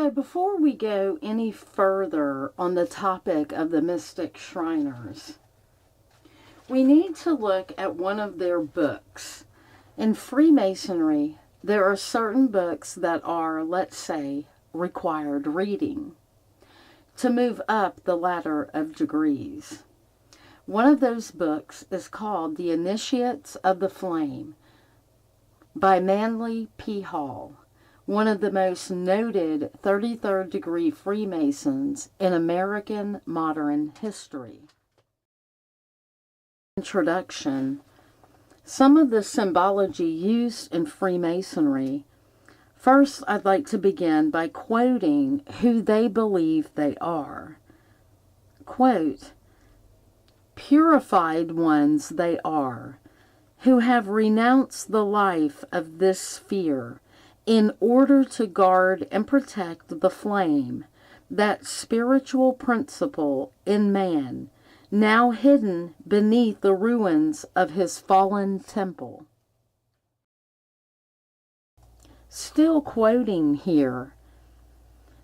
So before we go any further on the topic of the mystic Shriners, we need to look at one of their books. In Freemasonry, there are certain books that are, let's say, required reading to move up the ladder of degrees. One of those books is called The Initiates of the Flame by Manly P. Hall, one of the most noted 33rd degree Freemasons in American modern history. Introduction. Some of the symbology used in Freemasonry. First, I'd like to begin by quoting who they believe they are. Quote, "Purified ones they are, who have renounced the life of this sphere in order to guard and protect the flame, that spiritual principle in man, now hidden beneath the ruins of his fallen temple." Still quoting here,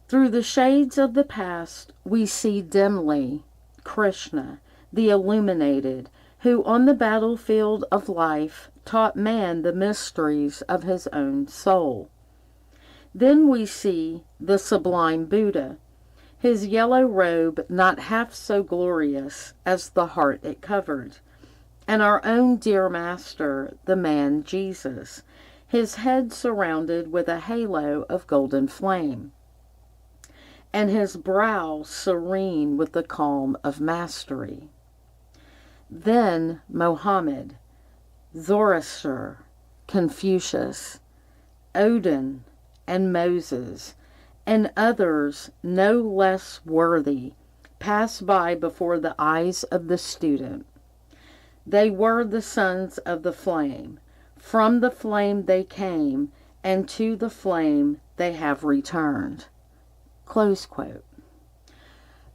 "Through the shades of the past we see dimly Krishna, the illuminated, who on the battlefield of life taught man the mysteries of his own soul. Then we see the sublime Buddha, his yellow robe not half so glorious as the heart it covered, and our own dear master, the man Jesus, his head surrounded with a halo of golden flame, and his brow serene with the calm of mastery. Then Mohammed, Zoroaster, Confucius, Odin, and Moses, and others no less worthy, pass by before the eyes of the student. They were the sons of the flame. From the flame they came, and to the flame they have returned." Close quote.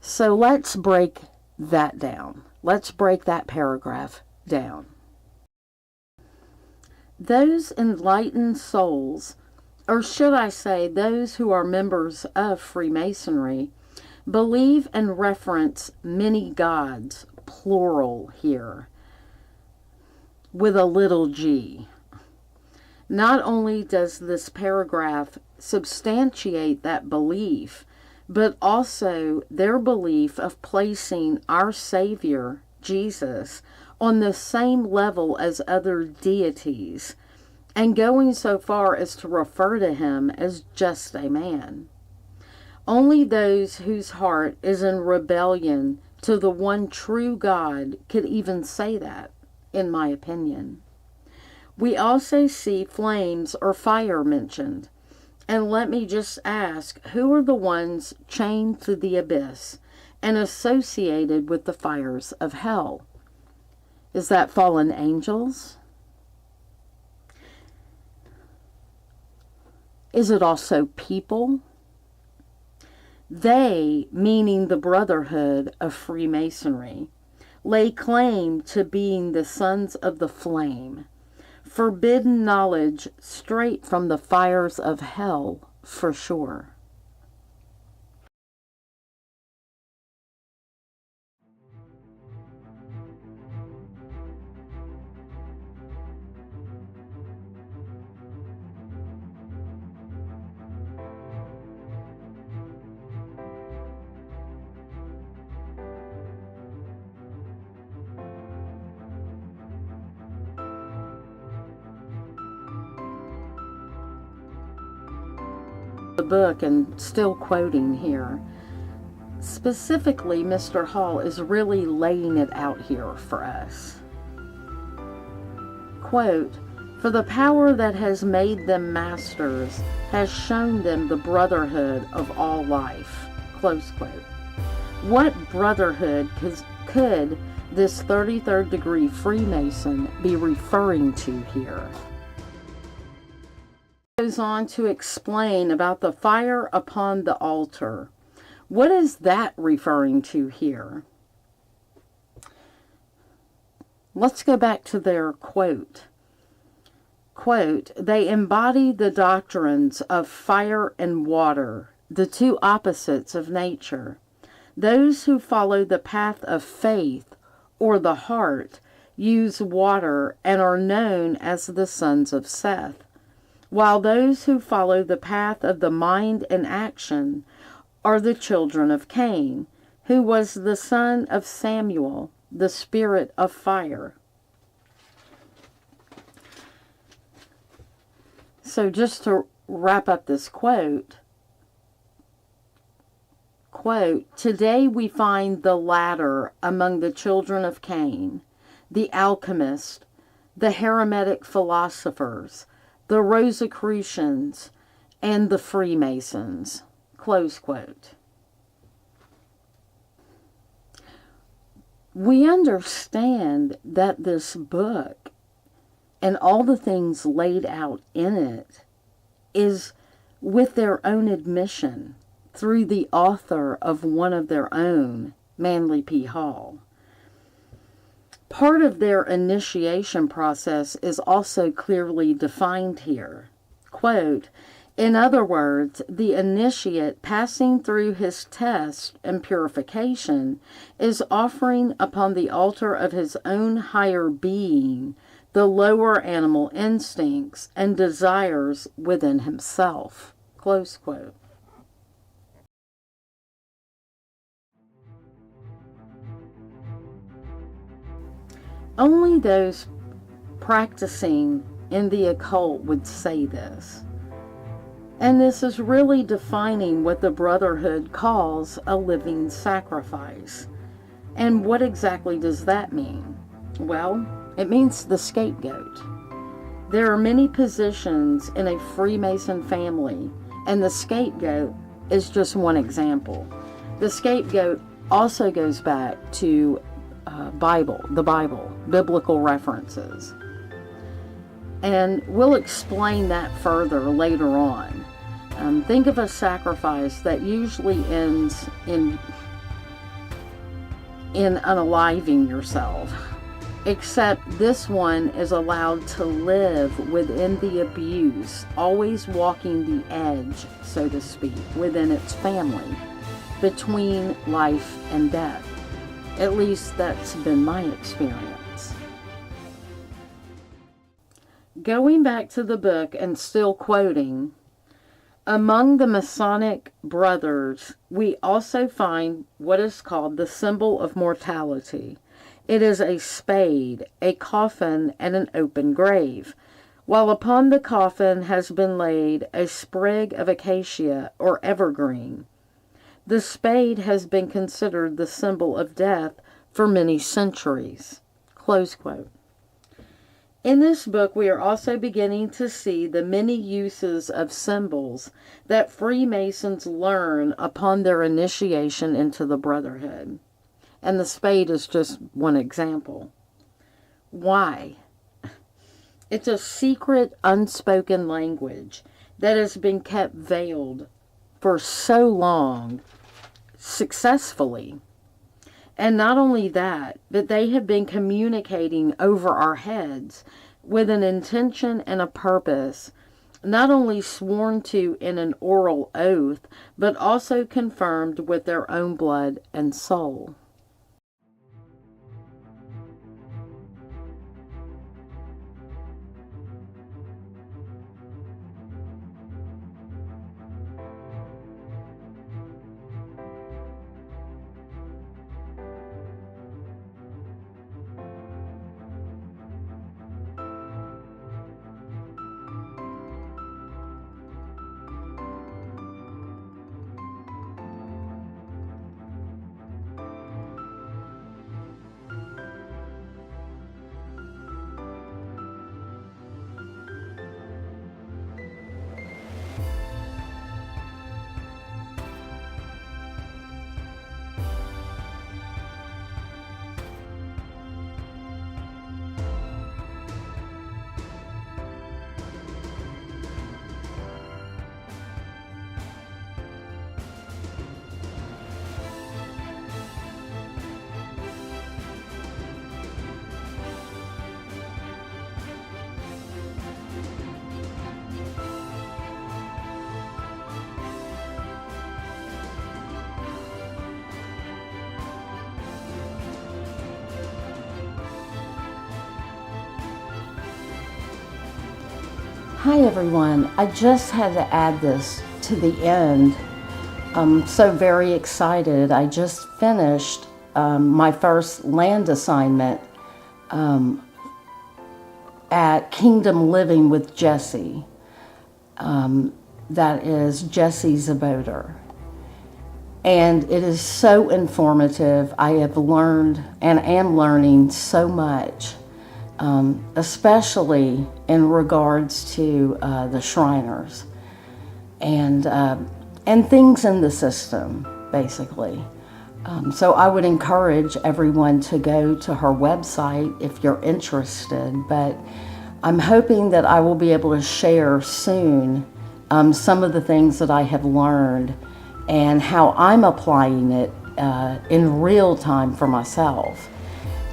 So let's break that down. Let's break that paragraph down. Those enlightened souls, or should I say those who are members of Freemasonry, believe and reference many gods, plural here, with a little g. Not only does this paragraph substantiate that belief, but also their belief of placing our Savior, Jesus, on the same level as other deities, and going so far as to refer to him as just a man. Only those whose heart is in rebellion to the one true God could even say that, in my opinion. We also see flames or fire mentioned. And let me just ask, who are the ones chained to the abyss and associated with the fires of hell? Is that fallen angels? Is it also people? They, meaning the brotherhood of Freemasonry, lay claim to being the sons of the flame, forbidden knowledge straight from the fires of hell, for sure. The book, and still quoting here, specifically Mr. Hall is really laying it out here for us. Quote, "For the power that has made them masters has shown them the brotherhood of all life." Close quote. What brotherhood could this 33rd degree Freemason be referring to here? Goes on to explain about the fire upon the altar. What is that referring to here? Let's go back to their quote. Quote, "They embody the doctrines of fire and water, the two opposites of nature. Those who follow the path of faith, or the heart, use water and are known as the sons of Seth, while those who follow the path of the mind and action are the children of Cain, who was the son of Samuel, the spirit of fire. So just to wrap up this quote, today we find the latter among the children of Cain, the alchemists, the Hermetic philosophers, the Rosicrucians, and the Freemasons. Close quote. We understand that this book and all the things laid out in it is with their own admission through the author of one of their own, Manly P. Hall. Part of their initiation process is also clearly defined here. Quote, in other words, the initiate passing through his test and purification is offering upon the altar of his own higher being the lower animal instincts and desires within himself. Close quote. Only those practicing in the occult would say this. And this is really defining what the brotherhood calls a living sacrifice. And what exactly does that mean? Well, it means the scapegoat. There are many positions in a Freemason family, and the scapegoat is just one example. The scapegoat also goes back to the Bible, biblical references. And we'll explain that further later on. Think of a sacrifice that usually ends in unaliving yourself, except this one is allowed to live within the abuse, always walking the edge, so to speak, within its family, between life and death. At least that's been my experience. Going back to the book and still quoting, among the Masonic brothers, we also find what is called the symbol of mortality. It is a spade, a coffin, and an open grave, while upon the coffin has been laid a sprig of acacia or evergreen. The spade has been considered the symbol of death for many centuries. Close quote. In this book, we are also beginning to see the many uses of symbols that Freemasons learn upon their initiation into the brotherhood. And the spade is just one example. Why? It's a secret, unspoken language that has been kept veiled for so long, successfully. And not only that, but they have been communicating over our heads with an intention and a purpose, not only sworn to in an oral oath, but also confirmed with their own blood and soul. Hi everyone, I just had to add this to the end. I'm so very excited. I just finished my first land assignment at Kingdom Living with Jesse. That is Jesse Zaboter. And it is so informative. I have learned and am learning so much, especially in regards to the Shriners and things in the system, basically. So I would encourage everyone to go to her website if you're interested, but I'm hoping that I will be able to share soon some of the things that I have learned and how I'm applying it in real time for myself.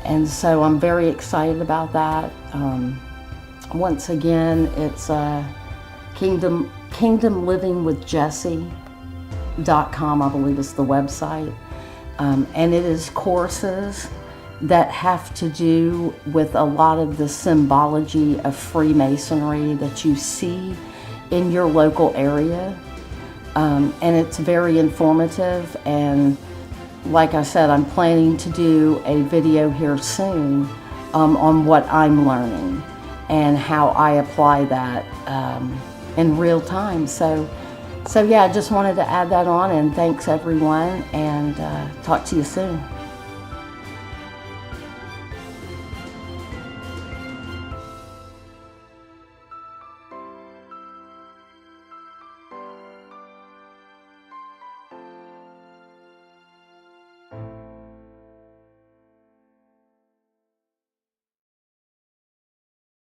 And so I'm very excited about that. Once again, it's kingdomlivingwithjesse.com, I believe is the website. And it is courses that have to do with a lot of the symbology of Freemasonry that you see in your local area. And it's very informative, and like I said, I'm planning to do a video here soon on what I'm learning and how I apply that in real time. So yeah, I just wanted to add that on, and thanks everyone, and talk to you soon.